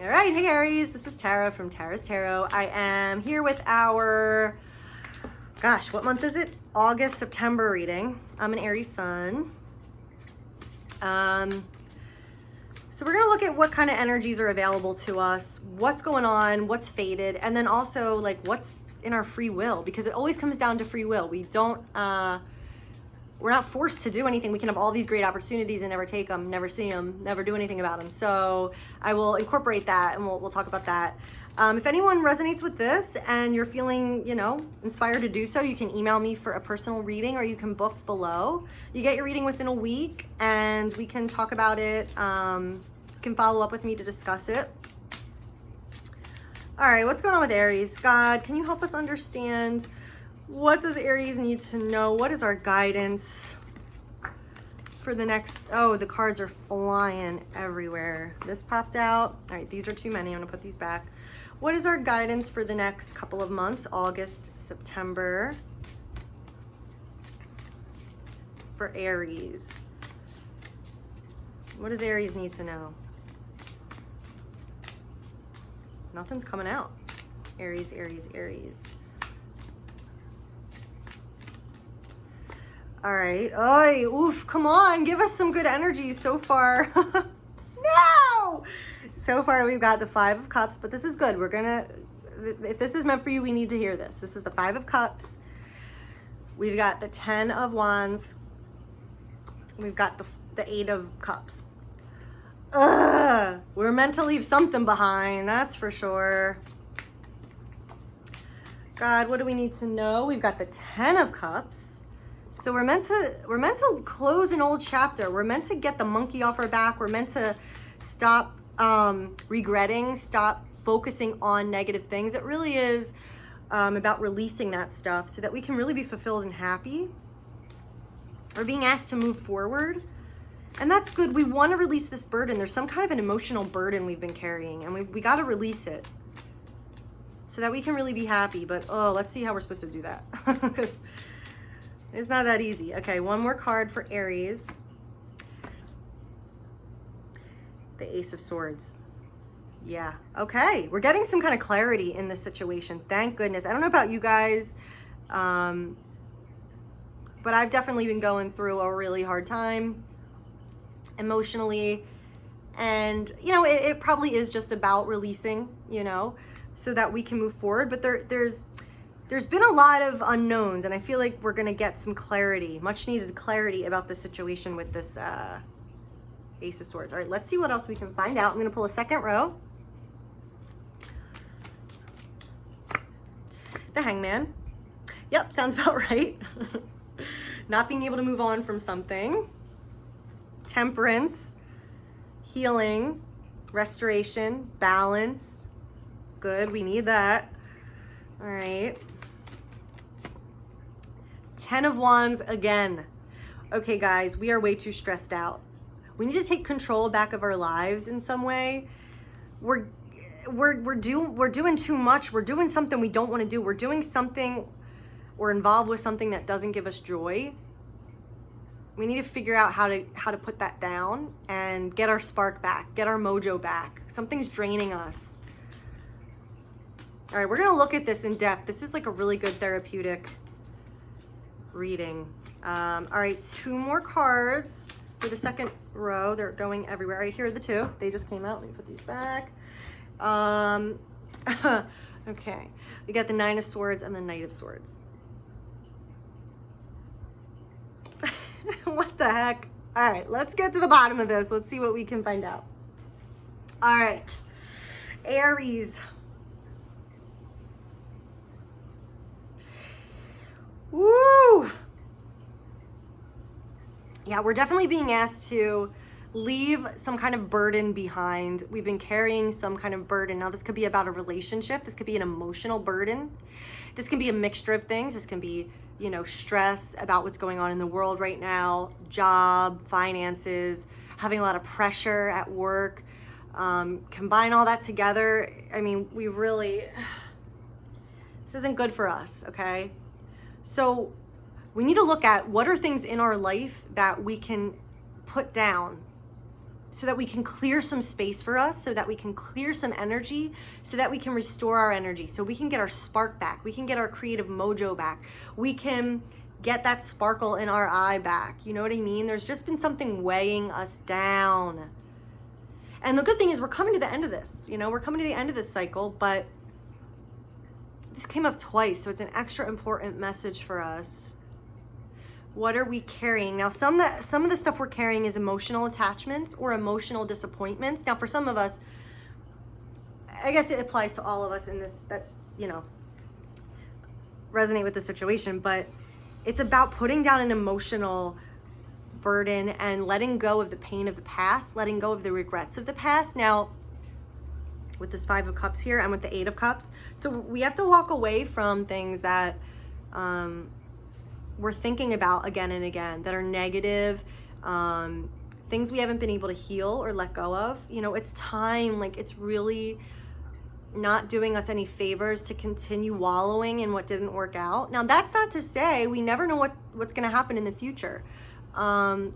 All right, hey Aries, this is Tara from Tara's Tarot. I am here with our, gosh, what month is it? August, September reading. I'm an Aries sun. So we're gonna look at what kind of energies are available to us, what's going on, what's faded, and then also like what's in our free will, because it always comes down to free will. We're not forced to do anything. We can have all these great opportunities and never take them, never see them, never do anything about them. So I will incorporate that and we'll talk about that. If anyone resonates with this and you're feeling, inspired to do so, you can email me for a personal reading or you can book below. You get your reading within a week and we can talk about it. You can follow up with me to discuss it. All right, what's going on with Aries? God, can you help us understand what does Aries need to know? What is our guidance for the next, oh, the cards are flying everywhere. This popped out. All right, these are too many. I'm gonna put these back. What is our guidance for the next couple of months? August, September, for Aries. What does Aries need to know? Nothing's coming out. Aries, Aries, Aries. All right. Oy, oof, come on. Give us some good energy so far. No! So far, we've got the 5 of Cups, but this is good. If this is meant for you, we need to hear this. This is the 5 of Cups. We've got the 10 of Wands. We've got the 8 of Cups. Ugh, we're meant to leave something behind, that's for sure. God, what do we need to know? We've got the 10 of Cups. So we're meant to close an old chapter. We're meant to get the monkey off our back. We're meant to stop regretting, stop focusing on negative things. It really is about releasing that stuff so that we can really be fulfilled and happy. We're being asked to move forward. And that's good. We want to release this burden. There's some kind of an emotional burden we've been carrying, and we got to release it so that we can really be happy. But oh, let's see how we're supposed to do that, because it's not that easy. Okay, one more card for Aries. The Ace of Swords. Yeah, okay. We're getting some kind of clarity in this situation. Thank goodness. I don't know about you guys, but I've definitely been going through a really hard time emotionally. And, it probably is just about releasing, so that we can move forward. But there's been a lot of unknowns, and I feel like we're going to get some clarity, much needed clarity about the situation with this Ace of Swords. All right, let's see what else we can find out. I'm going to pull a second row. The Hangman. Yep, sounds about right. Not being able to move on from something. Temperance. Healing. Restoration. Balance. Good, we need that. All right. 10 of Wands again. Okay, guys, we are way too stressed out. We need to take control back of our lives in some way. We're doing too much. We're doing something we don't want to do. We're doing something, we're involved with something that doesn't give us joy. We need to figure out how to put that down and get our spark back, get our mojo back. Something's draining us. All right, we're gonna look at this in depth. This is like a really good therapeutic reading. All right, 2 more cards for the second row. They're going everywhere. Right here are the 2. They just came out. Let me put these back. Okay, we got the 9 of Swords and the Knight of Swords. What the heck? All right, let's get to the bottom of this. Let's see what we can find out. All right, Aries. Woo! Yeah, we're definitely being asked to leave some kind of burden behind. We've been carrying some kind of burden. Now, this could be about a relationship. This could be an emotional burden. This can be a mixture of things. This can be, stress about what's going on in the world right now, job, finances, having a lot of pressure at work. Combine all that together. I mean, this isn't good for us, okay? So we need to look at what are things in our life that we can put down so that we can clear some space for us, so that we can clear some energy, so that we can restore our energy, so we can get our spark back, we can get our creative mojo back, we can get that sparkle in our eye back. You know what I mean? There's just been something weighing us down. And the good thing is we're coming to the end of this. You know, we're coming to the end of this cycle, but this came up twice, so it's an extra important message for us. What are we carrying? Now, some of the stuff we're carrying is emotional attachments or emotional disappointments. Now, for some of us, I guess it applies to all of us in this, that, you know, resonate with the situation, but it's about putting down an emotional burden and letting go of the pain of the past, letting go of the regrets of the past. Now, with this 5 of Cups here and with the 8 of Cups, so we have to walk away from things that we're thinking about again and again that are negative, things we haven't been able to heal or let go of. You know, it's time, like it's really not doing us any favors to continue wallowing in what didn't work out. Now, that's not to say we never know what's going to happen in the future. You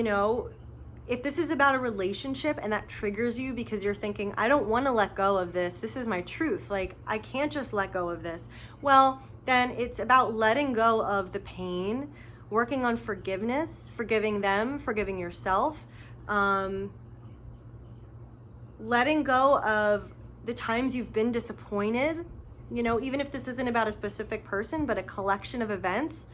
know, if this is about a relationship and that triggers you because you're thinking, I don't want to let go of this, this is my truth, like I can't just let go of this, well, then it's about letting go of the pain, working on forgiveness, forgiving them, forgiving yourself, letting go of the times you've been disappointed, you know, even if this isn't about a specific person, but a collection of events.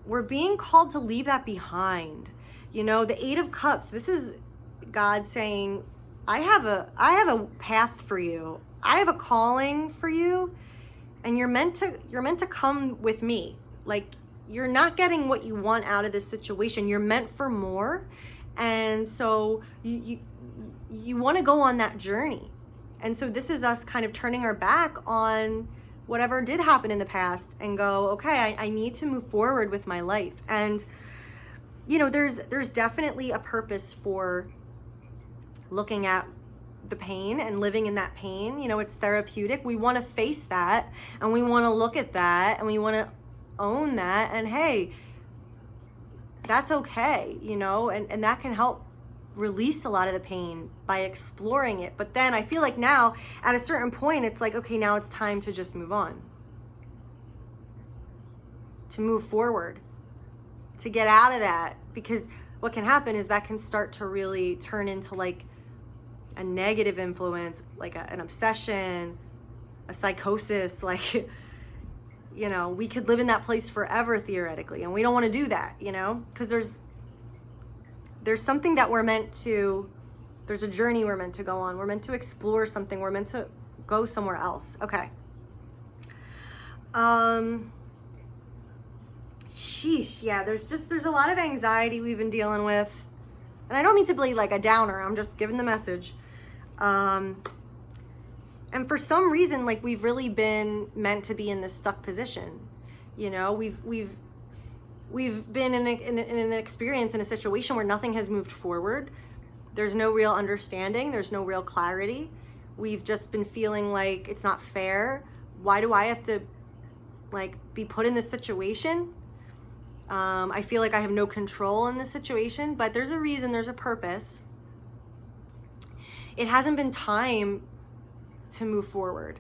We're being called to leave that behind. You know, the 8 of Cups, this is God saying, I have a path for you. I have a calling for you, and you're meant to come with me. Like, you're not getting what you want out of this situation. You're meant for more. And so you want to go on that journey. And so this is us kind of turning our back on whatever did happen in the past and go, okay, I need to move forward with my life. And, you know, there's definitely a purpose for looking at the pain and living in that pain. You know, it's therapeutic. We want to face that, and we want to look at that, and we want to own that. And hey, that's okay, you know, and that can help release a lot of the pain by exploring it. But then I feel like now at a certain point, it's like, okay, now it's time to just move on, to move forward, to get out of that. Because what can happen is that can start to really turn into like a negative influence, like an obsession, a psychosis, like, you know, we could live in that place forever theoretically, and we don't want to do that, you know, because there's something that there's a journey we're meant to go on. We're meant to explore something. We're meant to go somewhere else. Okay. Sheesh. Yeah, there's a lot of anxiety we've been dealing with. And I don't mean to be like a downer. I'm just giving the message. And for some reason, like, we've really been meant to be in this stuck position. You know, we've been in an experience, in a situation where nothing has moved forward. There's no real understanding. There's no real clarity. We've just been feeling like it's not fair. Why do I have to, like, be put in this situation? I feel like I have no control in this situation, but there's a reason, there's a purpose. It hasn't been time to move forward.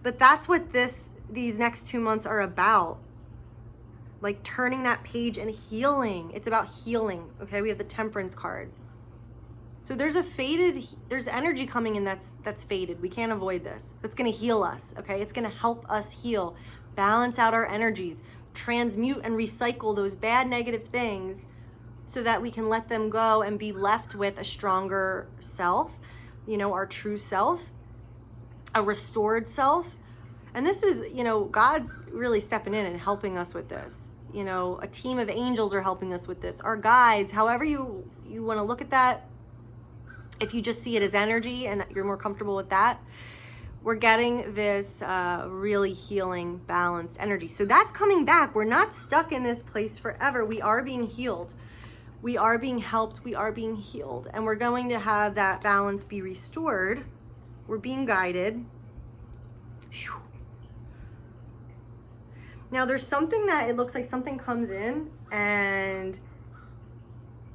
But that's what these next 2 months are about. Like, turning that page and healing. It's about healing. Okay, we have the Temperance card. So there's energy coming in that's faded. We can't avoid this. It's going to heal us. Okay, it's going to help us heal, balance out our energies, transmute and recycle those bad negative things so that we can let them go and be left with a stronger self, you know, our true self, a restored self. And this is, you know, God's really stepping in and helping us with this. You know, a team of angels are helping us with this. Our guides, however you want to look at that. If you just see it as energy and you're more comfortable with that, we're getting this really healing, balanced energy. So that's coming back. We're not stuck in this place forever. We are being healed. We are being helped. We are being healed. And we're going to have that balance be restored. We're being guided. Now there's something that it looks like something comes in and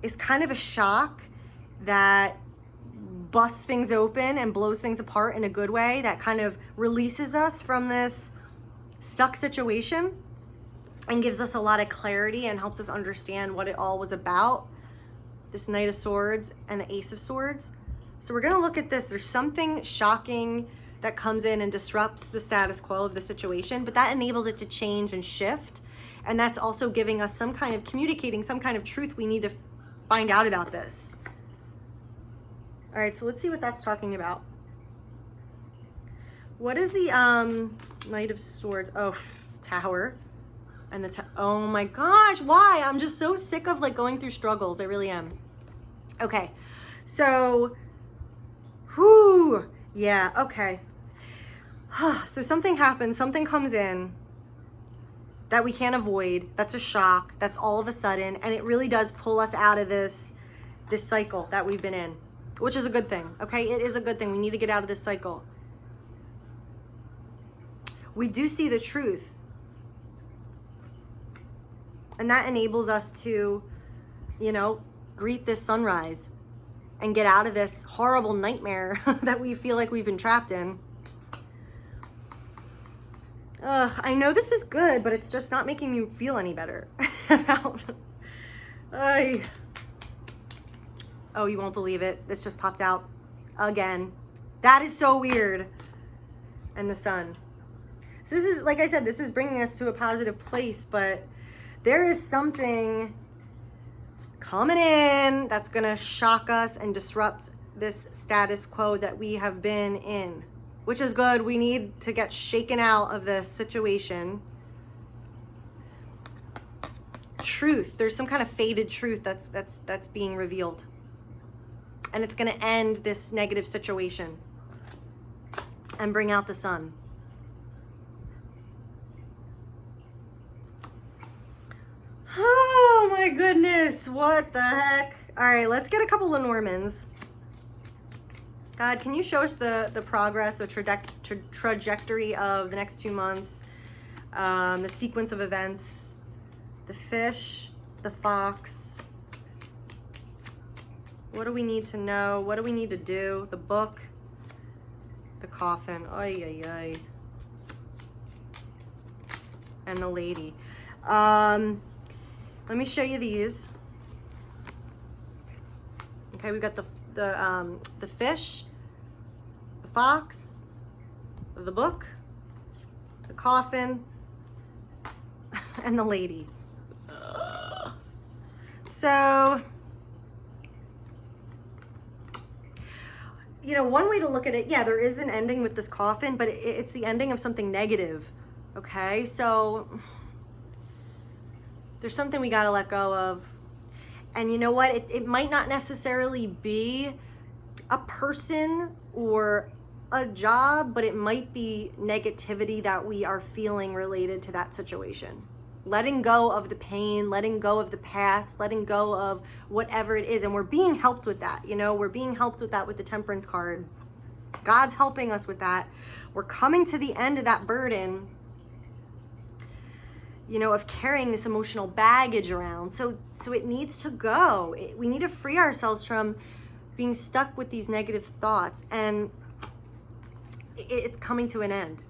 it's kind of a shock that busts things open and blows things apart in a good way, that kind of releases us from this stuck situation and gives us a lot of clarity and helps us understand what it all was about. This Knight of Swords and the Ace of Swords. So we're gonna look at this. There's something shocking that comes in and disrupts the status quo of the situation, but that enables it to change and shift. And that's also giving us some kind of communicating, some kind of truth we need to find out about this. All right, so let's see what that's talking about. What is the Knight of Swords? Oh, Tower. And the oh my gosh, why? I'm just so sick of like going through struggles. I really am. Okay, so, whoo, yeah, okay. So something happens, something comes in that we can't avoid. That's a shock. That's all of a sudden, and it really does pull us out of this cycle that we've been in, which is a good thing. Okay, it is a good thing. We need to get out of this cycle. We do see the truth, and that enables us to, you know, greet this sunrise and get out of this horrible nightmare that we feel like we've been trapped in. I know this is good, but it's just not making me feel any better about. Oh, you won't believe it. This just popped out again. That is so weird. And the sun. So this is, like I said, this is bringing us to a positive place, but there is something coming in that's gonna shock us and disrupt this status quo that we have been in, which is good. We need to get shaken out of this situation. Truth. There's some kind of faded truth that's being revealed. And it's going to end this negative situation and bring out the sun. Oh my goodness. What the heck? All right, let's get a couple of Normans. God, can you show us the progress, the trajectory of the next 2 months, the sequence of events, the fish, the fox. What do we need to know? What do we need to do? The book, the coffin, ay, ay, ay. And the lady. Let me show you these. Okay, we got the fish, the fox, the book, the coffin, and the lady. So, you know, one way to look at it, yeah, there is an ending with this coffin, but it's the ending of something negative. Okay, so there's something we got to let go of. And you know what? It might not necessarily be a person or a job, but it might be negativity that we are feeling related to that situation. Letting go of the pain, letting go of the past, letting go of whatever it is. And we're being helped with that. You know, we're being helped with that with the Temperance card. God's helping us with that. We're coming to the end of that burden, you know, of carrying this emotional baggage around. So it needs to go. We need to free ourselves from being stuck with these negative thoughts. And it's coming to an end.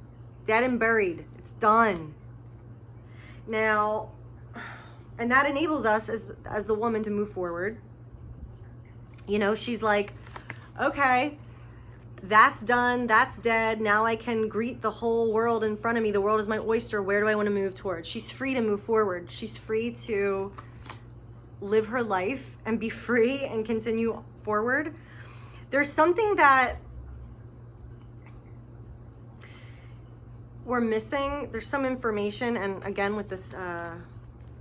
Dead and buried. It's done. Now, and that enables us as the woman to move forward. You know, she's like, okay, that's done, that's dead. Now I can greet the whole world in front of me. The world is my oyster. Where do I want to move towards? She's free to move forward. She's free to live her life and be free and continue forward. There's something that we're missing. There's some information, and again with this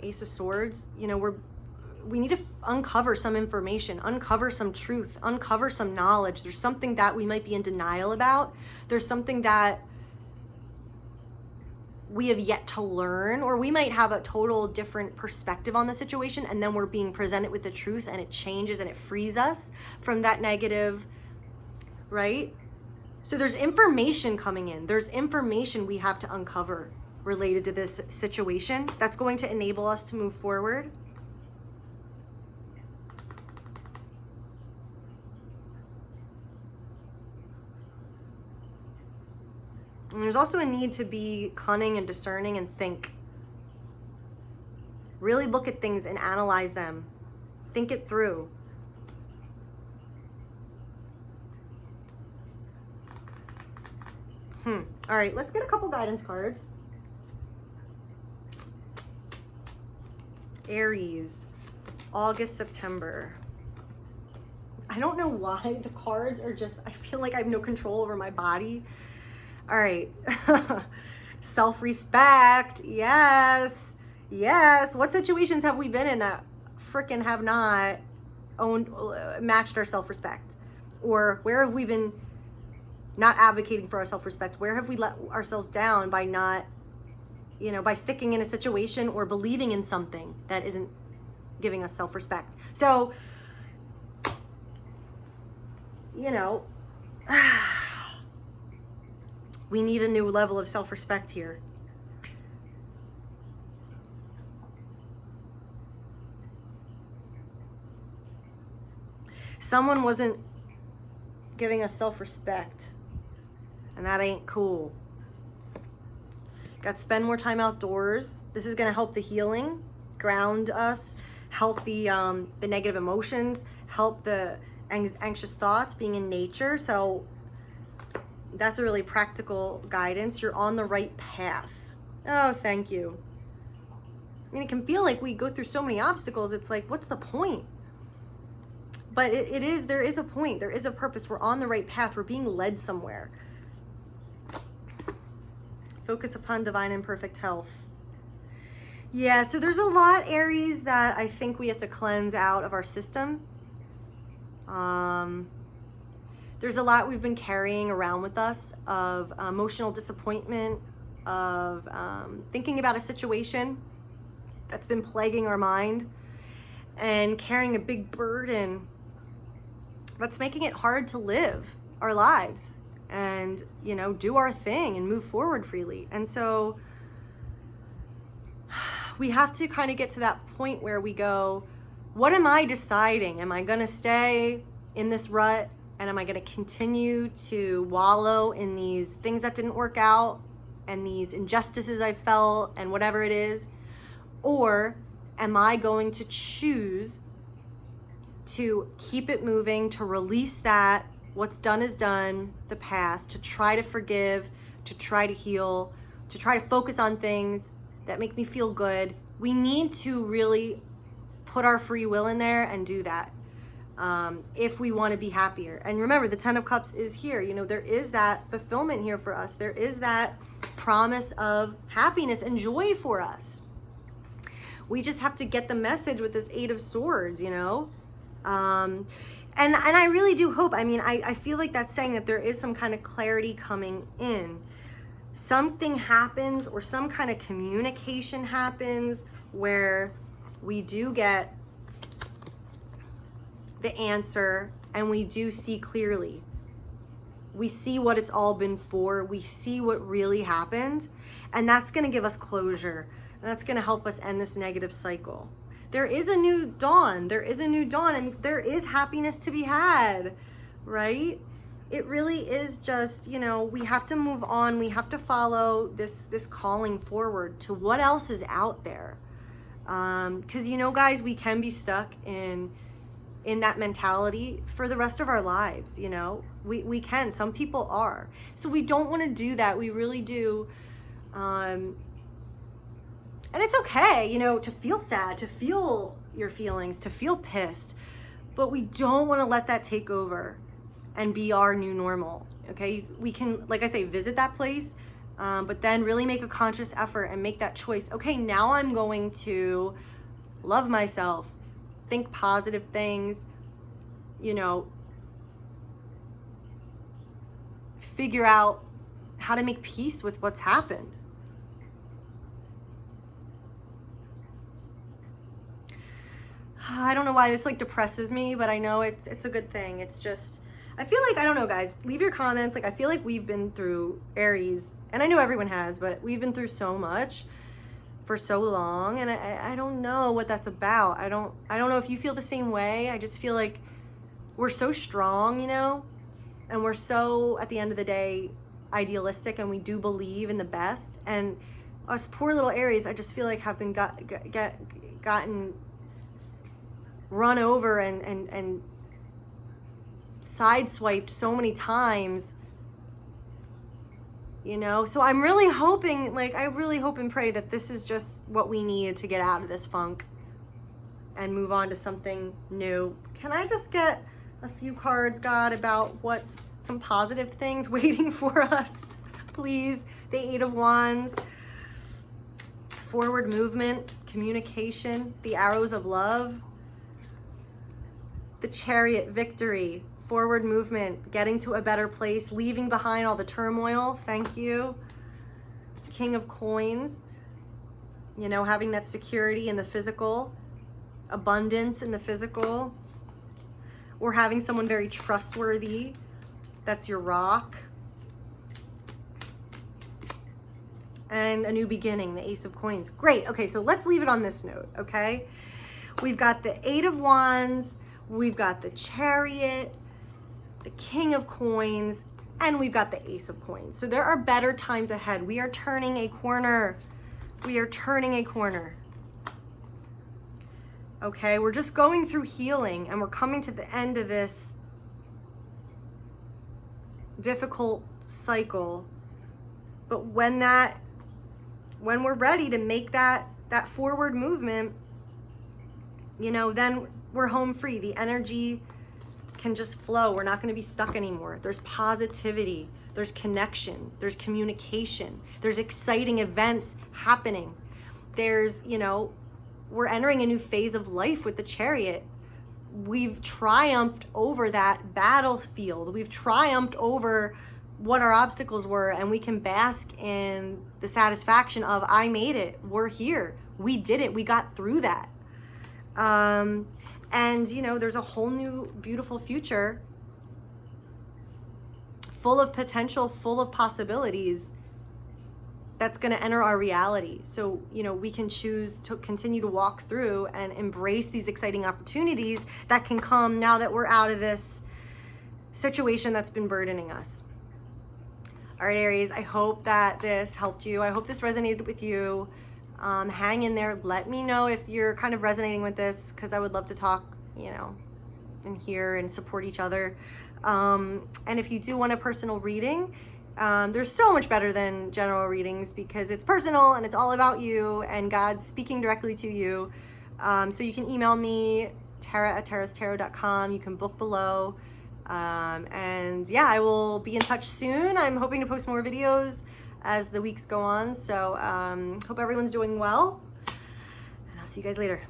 Ace of Swords, you know, we need to uncover some information, uncover some truth, uncover some knowledge. There's something that we might be in denial about. There's something that we have yet to learn, or we might have a total different perspective on the situation, and then we're being presented with the truth and it changes and it frees us from that negative, right? So there's information coming in. There's information we have to uncover. related to this situation that's going to enable us to move forward. And there's also a need to be cunning and discerning and think. Really look at things and analyze them. Think it through. All right, let's get a couple guidance cards. Aries, August, September. I don't know why the cards are just, I feel like I have no control over my body. All right. Self-respect. Yes. Yes. What situations have we been in that freaking have not matched our self-respect? Or where have we been not advocating for our self-respect? Where have we let ourselves down by not, by sticking in a situation or believing in something that isn't giving us self-respect? So, we need a new level of self-respect here. Someone wasn't giving us self-respect, and that ain't cool. Got to spend more time outdoors. This is going to help the healing, ground us, help the negative emotions, help the anxious thoughts, being in nature. So that's a really practical guidance. You're on the right path. Oh, thank you. I mean, it can feel like we go through so many obstacles. It's like, what's the point? But there is a point. There is a purpose. We're on the right path. We're being led somewhere. Focus upon divine and perfect health. Yeah, so there's a lot, Aries, that I think we have to cleanse out of our system. There's a lot we've been carrying around with us of emotional disappointment, of thinking about a situation that's been plaguing our mind and carrying a big burden that's making it hard to live our lives and, do our thing and move forward freely. And so we have to kind of get to that point where we go, what am I deciding? Am I going to stay in this rut? And am I going to continue to wallow in these things that didn't work out and these injustices I felt and whatever it is? Or am I going to choose to keep it moving, to release that, what's done is done, the past, to try to forgive, to try to heal, to try to focus on things that make me feel good? We need to really put our free will in there and do that. If we want to be happier. And remember, the 10 of Cups is here. There is that fulfillment here for us. There is that promise of happiness and joy for us. We just have to get the message with this 8 of Swords, And I really do hope, I feel like that's saying that there is some kind of clarity coming in. Something happens or some kind of communication happens where we do get the answer and we do see clearly. We see what it's all been for. We see what really happened. And that's going to give us closure. And that's going to help us end this negative cycle. There is a new dawn. There is a new dawn. And there is happiness to be had, right? It really is just, we have to move on. We have to follow this calling forward to what else is out there. Because, guys, we can be stuck in that mentality for the rest of our lives. We can. Some people are. So we don't want to do that. We really do. And it's okay, to feel sad, to feel your feelings, to feel pissed. But we don't want to let that take over and be our new normal. Okay, we can, like I say, visit that place, but then really make a conscious effort and make that choice. Okay, now I'm going to love myself, think positive things, figure out how to make peace with what's happened. I don't know why this depresses me, but I know it's a good thing. It's just, I feel like, I don't know, guys, leave your comments. I feel like we've been through, Aries, And I know everyone has, but we've been through so much for so long, and I don't know what that's about. I don't know if you feel the same way. I just feel like we're so strong, you know, and we're so, at the end of the day, idealistic, and we do believe in the best. And us poor little Aries, I just feel like have been gotten run over and sideswiped so many times, you know. So I'm really hoping, like, I really hope and pray that this is just what we need to get out of this funk and move on to something new. Can I just get a few cards, God, about what's some positive things waiting for us, please? The Eight of Wands, forward movement, communication, the arrows of love, the Chariot, victory, forward movement, getting to a better place, leaving behind all the turmoil. Thank you. King of Coins, you know, having that security in the physical, abundance in the physical, or having someone very trustworthy. That's your Rock. And a new beginning, the Ace of Coins. Great. Okay, so let's leave it on this note, okay? We've got the Eight of Wands, we've got the Chariot, the King of Coins, and we've got the Ace of Coins. So there are better times ahead. We are turning a corner. We are turning a corner. Okay, we're just going through healing, and we're coming to the end of this difficult cycle. But when we're ready to make that forward movement, you know, then we're home free. The energy can just flow. We're not going to be stuck anymore. There's positivity, there's connection, there's communication, there's exciting events happening. There's, you know, we're entering a new phase of life with the Chariot. We've triumphed over that battlefield. We've triumphed over what our obstacles were, and we can bask in the satisfaction of, I made it. We're here. We did it. We got through that. And, you know, there's a whole new beautiful future full of potential, full of possibilities that's going to enter our reality. So, you know, we can choose to continue to walk through and embrace these exciting opportunities that can come now that we're out of this situation that's been burdening us. All right, Aries, I hope that this helped you. I hope this resonated with you. Hang in there. Let me know if you're kind of resonating with this, because I would love to talk, you know, and hear and support each other. And if you do want a personal reading, they're so much better than general readings because it's personal and it's all about you and God's speaking directly to you. So you can email me, tara@tarastarot.com. You can book below. And yeah, I will be in touch soon. I'm hoping to post more videos as the weeks go on. So hope everyone's doing well, and I'll see you guys later.